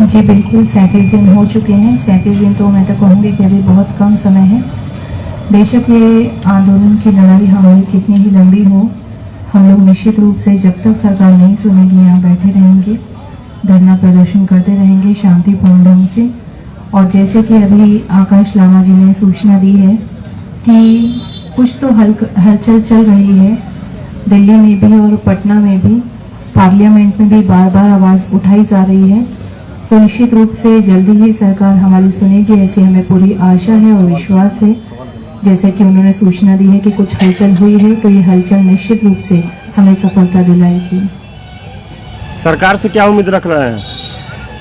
जी बिल्कुल, 37 दिन हो चुके हैं। 37 दिन तो मैं तो कहूँगी कि अभी बहुत कम समय है। बेशक ये आंदोलन की लड़ाई हमारी कितनी ही लंबी हो, हम लोग निश्चित रूप से जब तक सरकार नहीं सुनेगी यहाँ बैठे रहेंगे, धरना प्रदर्शन करते रहेंगे शांतिपूर्ण ढंग से। और जैसे कि अभी आकाश लामा जी ने सूचना दी है कि कुछ तो हलचल चल रही है, दिल्ली में भी और पटना में भी, पार्लियामेंट में भी बार बार आवाज़ उठाई जा रही है। तो निश्चित रूप से जल्दी ही सरकार हमारी सुनेगी, ऐसी हमें पूरी आशा है और विश्वास है। जैसे कि उन्होंने सूचना दी है कि कुछ हलचल हुई है, तो ये हलचल निश्चित रूप से हमें सफलता दिलाएगी। सरकार से क्या उम्मीद रख रहे हैं?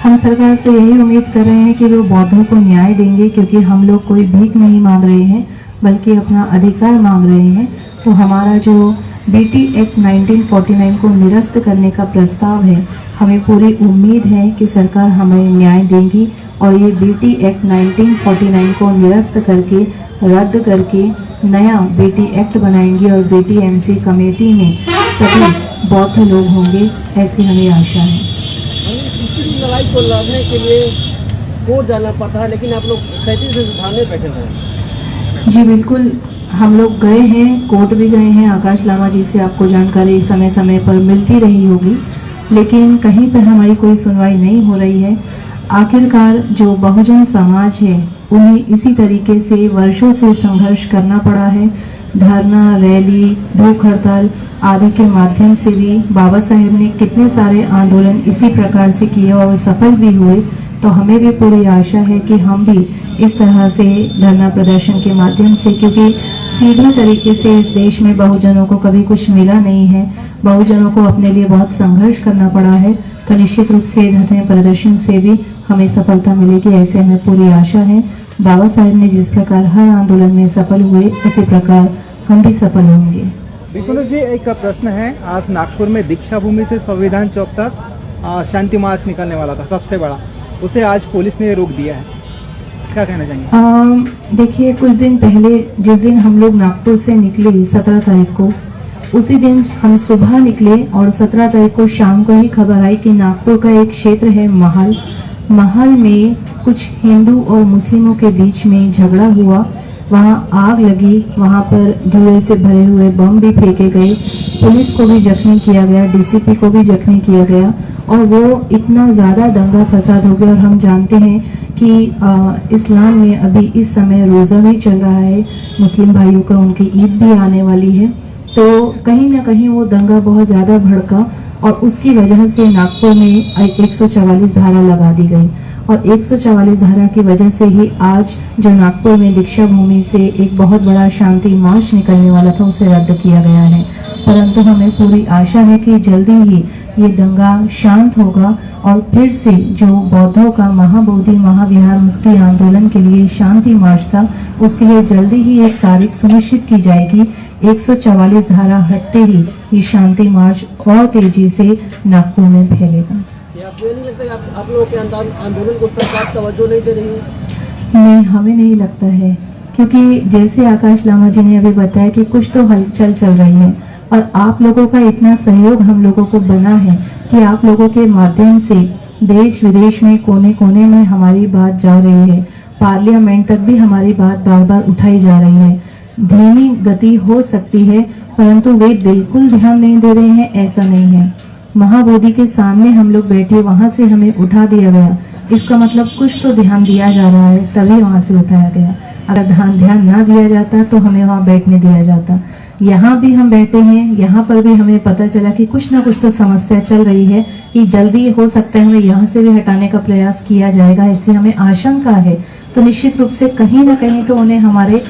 हम सरकार से यही उम्मीद कर रहे हैं कि वो बौद्धों को न्याय देंगे, क्योंकि हम लोग कोई भीख नहीं मांग रहे हैं बल्कि अपना अधिकार मांग रहे हैं। तो हमारा जो बीटी एक्ट 1949 को निरस्त करने का प्रस्ताव है, हमें पूरी उम्मीद है कि सरकार हमें न्याय देगी और ये बीटी एक्ट 1949 को निरस्त करके, रद्द करके नया बीटी एक्ट बनाएंगी और बीटीएमसी कमेटी में सभी बौद्ध लोग होंगे, ऐसी हमें आशा है। लड़ाई को लड़ने के लिए कोर्ट जाना पड़ता है, लेकिन आप लोग 37 दिन धारणे बैठे हैं। जी बिल्कुल, हम लोग गए हैं, कोर्ट भी गए हैं। आकाश लामा जी से आपको जानकारी समय समय पर मिलती रही होगी, लेकिन कहीं पर हमारी कोई सुनवाई नहीं हो रही है। आखिरकार जो बहुजन समाज है, उन्हें इसी तरीके से वर्षों से संघर्ष करना पड़ा है। धरना, रैली, भूख हड़ताल आदि के माध्यम से भी बाबा साहेब ने कितने सारे आंदोलन इसी प्रकार से किए और सफल भी हुए। तो हमें भी पूरी आशा है कि हम भी इस तरह से धरना प्रदर्शन के माध्यम से, क्योंकि सीधे तरीके से इस देश में बहुजनों को कभी कुछ मिला नहीं है, बहुजनों को अपने लिए बहुत संघर्ष करना पड़ा है, तो निश्चित रूप से धरना प्रदर्शन से भी हमें सफलता मिलेगी, ऐसे हमें पूरी आशा है। बाबा साहेब ने जिस प्रकार हर आंदोलन में सफल हुए, उसी प्रकार हम भी सफल होंगे। विपुल जी, एक प्रश्न है। आज नागपुर में दीक्षा भूमि से संविधान चौक तक शांति मार्च निकलने वाला था, सबसे बड़ा, उसे आज पुलिस ने रोक दिया है, क्या कहना चाहेंगे? देखिए, कुछ दिन पहले जिस दिन हम लोग नागपुर से निकले 17 तारीख को, उसी दिन हम सुबह निकले और 17 तारीख को शाम को ही खबर आई कि नागपुर का एक क्षेत्र है महल में कुछ हिंदू और मुस्लिमों के बीच में झगड़ा हुआ, वहां आग लगी, वहां पर धुएं से भरे हुए बम भी फेंके गए, पुलिस को भी जख्मी किया गया, डीसीपी को भी जख्मी किया गया और वो इतना ज़्यादा दंगा फसाद हो गया। और हम जानते हैं कि इस्लाम में अभी इस समय रोज़ा भी चल रहा है, मुस्लिम भाइयों का, उनकी ईद भी आने वाली है, तो कहीं ना कहीं वो दंगा बहुत ज़्यादा भड़का और उसकी वजह से नागपुर में 144 धारा लगा दी गई। और 144 धारा की वजह से ही आज जो नागपुर में दीक्षा भूमि से एक बहुत बड़ा शांति मार्च निकलने वाला था, उसे रद्द किया गया है। परंतु हमें पूरी आशा है कि जल्दी ही ये दंगा शांत होगा और फिर से जो बौद्धों का महाबोधि महाविहार मुक्ति आंदोलन के लिए शांति मार्च था, उसके लिए जल्दी ही एक तारीख सुनिश्चित की जाएगी। 144 धारा हटते ही ये शांति मार्च और तेजी से नागपुर में फैलेगा। आपको नहीं लगता कि आप लोगों के आंदोलन को सरकार तवज्जो नहीं दे रही है? नहीं, हमें नहीं लगता है, क्योंकि जैसे आकाश लामा जी ने अभी बताया कि कुछ तो हलचल चल रही है और आप लोगों का इतना सहयोग हम लोगों को बना है कि आप लोगों के माध्यम से देश विदेश में कोने कोने में हमारी बात जा रही है, पार्लियामेंट तक भी हमारी बात बार बार उठाई जा रही है। धीमी गति हो सकती है, परंतु वे बिल्कुल ध्यान नहीं दे रहे हैं, ऐसा नहीं है। महाबोधि के सामने हम लोग बैठे, वहां से हमें उठा दिया गया, इसका मतलब कुछ तो ध्यान दिया जा रहा है, तभी वहां से उठाया गया। अगर ध्यान ना दिया जाता तो हमें वहां बैठने दिया जाता। यहाँ भी हम बैठे हैं, यहाँ पर भी हमें पता चला कि कुछ ना कुछ तो समस्या चल रही है, कि जल्दी हो सकता है हमें यहाँ से भी हटाने का प्रयास किया जाएगा, ऐसी हमें आशंका है। तो निश्चित रूप से कहीं ना कहीं तो उन्हें हमारे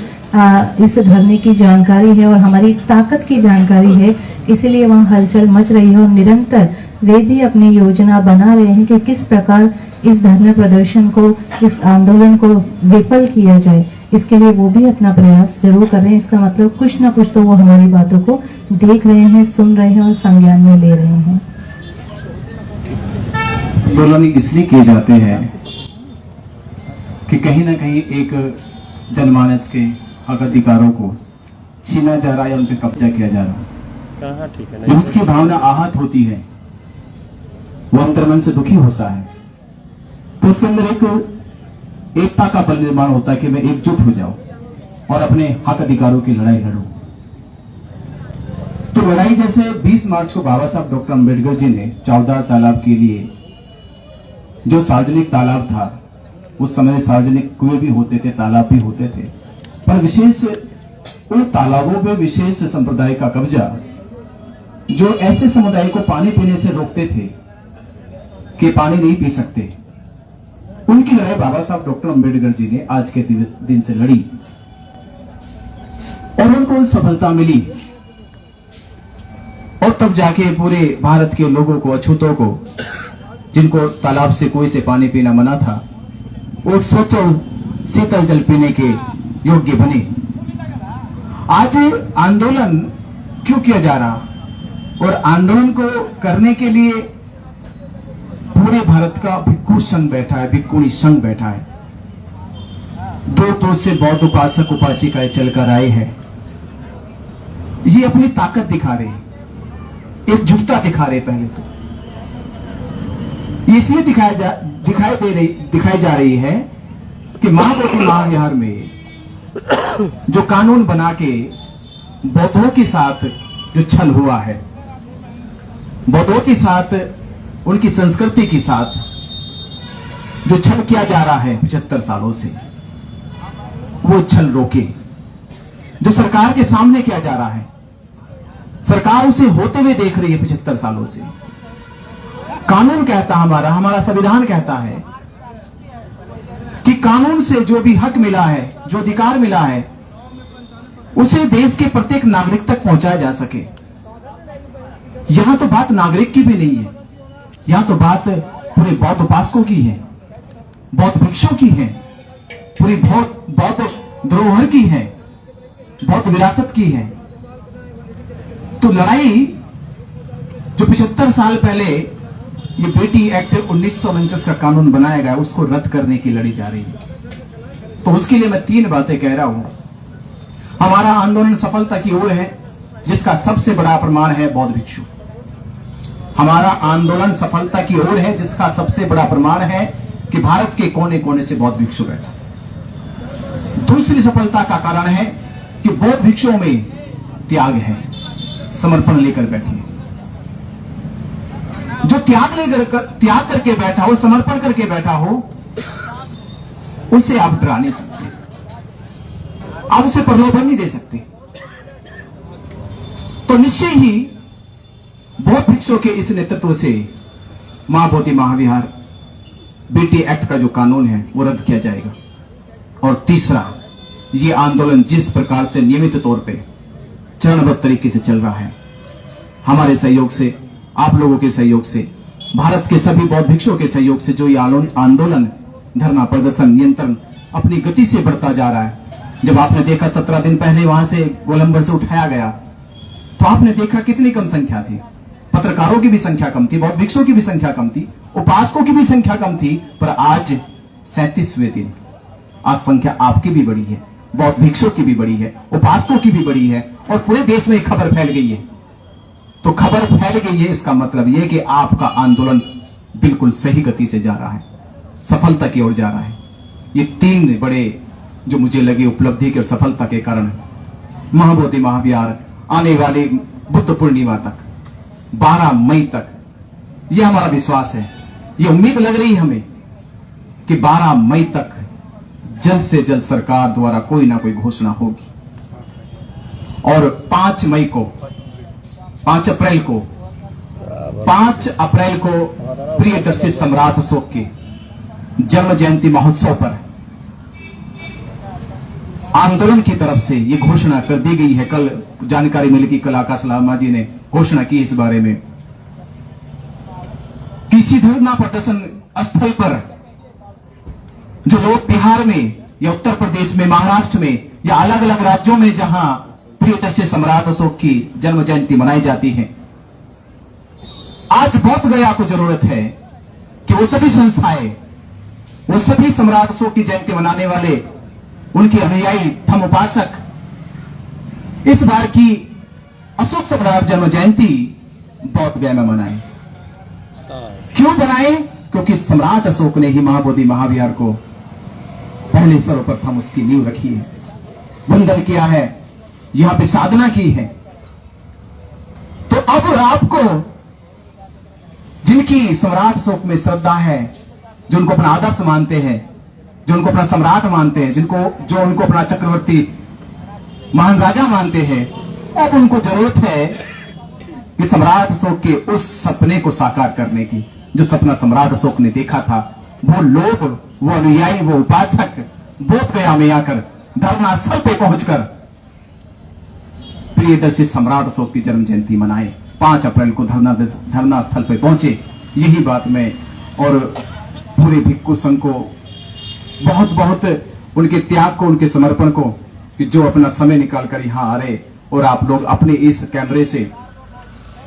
इस धरने की जानकारी है और हमारी ताकत की जानकारी है, इसीलिए वहाँ हलचल मच रही है और निरंतर वे भी अपनी योजना बना रहे हैं कि किस प्रकार इस धरना प्रदर्शन को, इस आंदोलन को विफल किया जाए। इसके लिए वो भी अपना प्रयास जरूर कर रहे हैं। इसका मतलब कुछ ना कुछ तो वो हमारी बातों को देख रहे हैं, सुन रहे हैं और संज्ञान में ले रहे हैं। आंदोलन इसलिए किए जाते हैं कि कहीं ना कहीं एक जनमानस के अधिकारों को छीना जा रहा है, उन पर कब्जा किया जा रहा है। जब उसकी भावना आहत होती है, वो अंतर्मन से दुखी होता है, तो उसके अंदर एक एकता का बल निर्माण होता है कि मैं एकजुट हो जाऊं और अपने हक अधिकारों की लड़ाई लड़ूं। तो लड़ाई जैसे 20 मार्च को बाबा साहब डॉक्टर अंबेडकर जी ने चौदार तालाब के लिए, जो सार्वजनिक तालाब था, उस समय सार्वजनिक कुएं भी होते थे, तालाब भी होते थे, पर विशेष उन तालाबों में विशेष संप्रदाय का कब्जा, जो ऐसे समुदाय को पानी पीने से रोकते थे कि पानी नहीं पी सकते, उनकी लड़ाई बाबा साहब डॉक्टर अंबेडकर जी ने आज के दिन से लड़ी और उनको सफलता मिली। और तब जाके पूरे भारत के लोगों को, अछूतों को, जिनको तालाब से कुएं से पानी पीना मना था, वो स्वच्छ और शीतल जल पीने के योग्य बने। आज आंदोलन क्यों किया जा रहा, और आंदोलन को करने के लिए पूरे भारत का भिक्खु संघ बैठा है, भिक्खुणी संघ बैठा है। दूर से बौद्ध उपासक उपासिकाएं चलकर आए हैं। ये अपनी ताकत दिखा रहे हैं, एकजुटता दिखा रहे। पहले तो इसलिए दिखाई जा रही है कि महाबोधि महाविहार में जो कानून बना के बौद्धों के साथ जो छल हुआ है, बौद्धों के साथ, उनकी संस्कृति के साथ जो छल किया जा रहा है 75 सालों से, वो छल रोके। जो सरकार के सामने किया जा रहा है, सरकार उसे होते हुए देख रही है 75 सालों से। कानून कहता, हमारा संविधान कहता है कि कानून से जो भी हक मिला है, जो अधिकार मिला है, उसे देश के प्रत्येक नागरिक तक पहुंचाया जा सके। यहां तो बात नागरिक की भी नहीं है, यहां तो बात पूरे बौद्ध उपासकों की है, बौद्ध भिक्षुओं की है, पूरी बौद्ध धरोहर की है, बौद्ध विरासत की है। तो लड़ाई जो 75 साल पहले ये बेटी एक्ट 1949 का कानून बनाया गया, उसको रद्द करने की लड़ी जा रही है। तो उसके लिए मैं 3 बातें कह रहा हूं। हमारा आंदोलन सफलता की ओर है, जिसका सबसे बड़ा प्रमाण है बौद्ध भिक्षु। हमारा आंदोलन सफलता की ओर है, जिसका सबसे बड़ा प्रमाण है कि भारत के कोने कोने से बौद्ध भिक्षु बैठा। दूसरी सफलता का कारण है कि बौद्ध भिक्षुओं में त्याग है, समर्पण लेकर बैठे। जो त्याग करके बैठा हो, समर्पण करके बैठा हो, उसे आप डरा नहीं सकते, आप उसे प्रलोभन नहीं दे सकते। तो निश्चय ही बौद्ध भिक्षुओं के इस नेतृत्व से महाबोधि महाविहार बेटी एक्ट का जो कानून है वो रद्द किया जाएगा। और तीसरा, ये आंदोलन जिस प्रकार से नियमित तौर पे चरणबद्ध तरीके से चल रहा है, हमारे सहयोग से, आप लोगों के सहयोग से, भारत के सभी बौद्ध भिक्षुओं के सहयोग से जो ये आंदोलन, धरना, प्रदर्शन, नियंत्रण अपनी गति से बढ़ता जा रहा है। जब आपने देखा 17 दिन पहले वहां से गोलंबर से उठाया गया, तो आपने देखा कितनी कम संख्या थी। पत्रकारों की भी संख्या कम थी, बौद्ध भिक्षुओं की भी संख्या कम थी, उपासकों की भी संख्या कम थी। पर आज 37वें दिन, आज संख्या आपकी भी बड़ी है, बौद्ध भिक्षुओं की भी बड़ी है, उपासकों की भी बड़ी है, और पूरे देश में खबर फैल गई है। तो खबर फैल गई है, इसका मतलब यह कि आपका आंदोलन बिल्कुल सही गति से जा रहा है, सफलता की ओर जा रहा है। ये 3 बड़े जो मुझे लगे उपलब्धि के और सफलता के कारण महाबोधि महाविहार आने वाले बुद्ध पूर्णिमा तक, 12 मई तक, यह हमारा विश्वास है, यह उम्मीद लग रही है हमें कि 12 मई तक जल्द से जल्द सरकार द्वारा कोई ना कोई घोषणा होगी। और 5 अप्रैल को प्रियदर्शी सम्राट अशोक के जन्म जयंती महोत्सव पर आंदोलन की तरफ से ये घोषणा कर दी गई है। कल जानकारी मिली कि कल आकाश लामा जी ने घोषणा की इस बारे में, किसी धरना प्रदर्शन स्थल पर जो लोग बिहार में या उत्तर प्रदेश में, महाराष्ट्र में या अलग अलग राज्यों में जहां प्रियदर्शी सम्राट अशोक की जन्म जयंती मनाई जाती है, आज बोध गया को जरूरत है कि वो सभी संस्थाएं, वो सभी सम्राट अशोक की जयंती मनाने वाले, उनके अनुयायी, धम्म उपासक इस बार की अशोक सम्राट जन्म जयंती बोध गया में मनाएं। क्यों बनाएं? क्योंकि सम्राट अशोक ने ही महाबोधि महाविहार को पहले सर्वप्रथम उसकी नींव रखी है, वंदन किया है, यहां पे साधना की है। तो अब आपको जिनकी सम्राट अशोक में श्रद्धा है, जो उनको अपना आदर्श मानते हैं, जो उनको अपना सम्राट मानते हैं, जो उनको अपना चक्रवर्ती महान राजा मानते हैं, अब उनको जरूरत है कि सम्राट अशोक के उस सपने को साकार करने की, जो सपना सम्राट अशोक ने देखा था। वो लोग, वो अनुयायी, वो उपासक बोध गया में आकर धरना स्थल पे पहुंचकर प्रियदर्शी सम्राट अशोक की जन्म जयंती मनाए। 5 अप्रैल को धरना स्थल पे पहुंचे। यही बात मैं और पूरे भिक्खु संघ को बहुत बहुत उनके त्याग को, उनके समर्पण को, कि जो अपना समय निकाल कर यहां आ रहे और आप लोग अपने इस कैमरे से,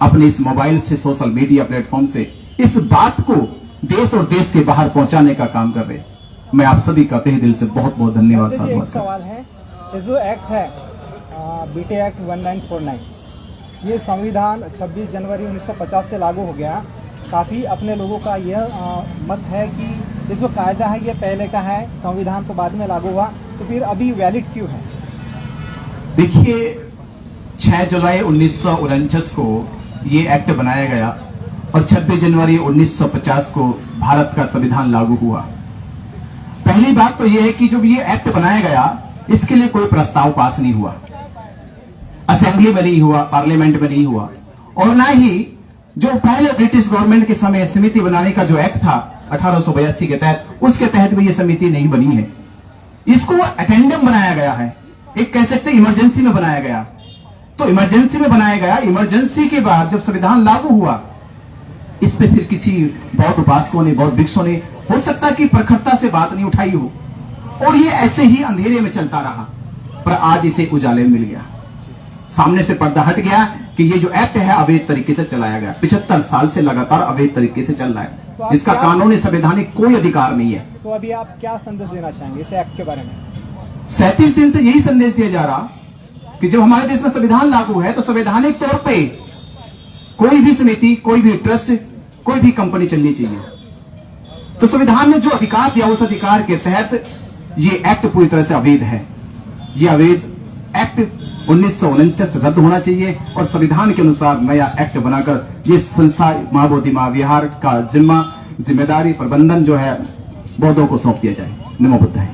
अपने इस मोबाइल से, सोशल मीडिया प्लेटफॉर्म से इस बात को देश और देश के बाहर पहुंचाने का काम कर रहे। मैं आप सभी का तहे दिल से बहुत बहुत धन्यवाद एक साधुवाद करता हूं। सवाल है, ये जो एक्ट है बीटे एक्ट 1949, ये संविधान 26 जनवरी 1950 से लागू हो गया। काफ़ी अपने लोगों का यह मत है कि ये जो कायदा है ये पहले का है, संविधान तो बाद में लागू हुआ, तो फिर अभी वैलिड क्यों है? देखिए, 6 जुलाई 1949 को ये एक्ट बनाया गया और 26 जनवरी 1950 को भारत का संविधान लागू हुआ। पहली बात तो यह है कि जब ये एक्ट बनाया गया, इसके लिए कोई प्रस्ताव पास नहीं हुआ, असेंबली में नहीं हुआ, पार्लियामेंट में नहीं हुआ, और ना ही जो पहले ब्रिटिश गवर्नमेंट के समय समिति बनाने का जो एक्ट था 1882 के तहत, उसके तहत भी ये समिति नहीं बनी है। इसको अटेंडम बनाया गया है, एक कह सकते इमरजेंसी में बनाया गया। तो इमरजेंसी में बनाया गया, इमरजेंसी के बाद जब संविधान लागू हुआ, इस पे फिर किसी बौद्ध उपासकों ने, बौद्ध भिक्षुओं ने हो सकता कि प्रखरता से बात नहीं उठाई हो, और ये ऐसे ही अंधेरे में चलता रहा। पर आज इसे उजाले में मिल गया, सामने से पर्दा हट गया कि ये जो एक्ट है अवैध तरीके से चलाया गया। 75 साल से लगातार अवैध तरीके से चल रहा है, तो इसका कानूनी संवैधानिक कोई अधिकार नहीं है। तो अभी आप क्या संदेश देना चाहेंगे इस एक्ट के बारे में? 37 दिन से यही संदेश दिया जा रहा कि जब हमारे देश में संविधान लागू है तो संवैधानिक तौर पे कोई भी समिति, कोई भी ट्रस्ट, कोई भी कंपनी चलनी चाहिए। तो संविधान ने जो अधिकार दिया, उस अधिकार के तहत ये एक्ट पूरी तरह से अवैध है। ये अवैध एक्ट 1949 रद्द होना चाहिए और संविधान के अनुसार नया एक्ट बनाकर ये संस्था महाबोधि महाविहार का जिम्मेदारी प्रबंधन जो है बौद्धों को सौंप दिया जाए। नमो बुद्धाय।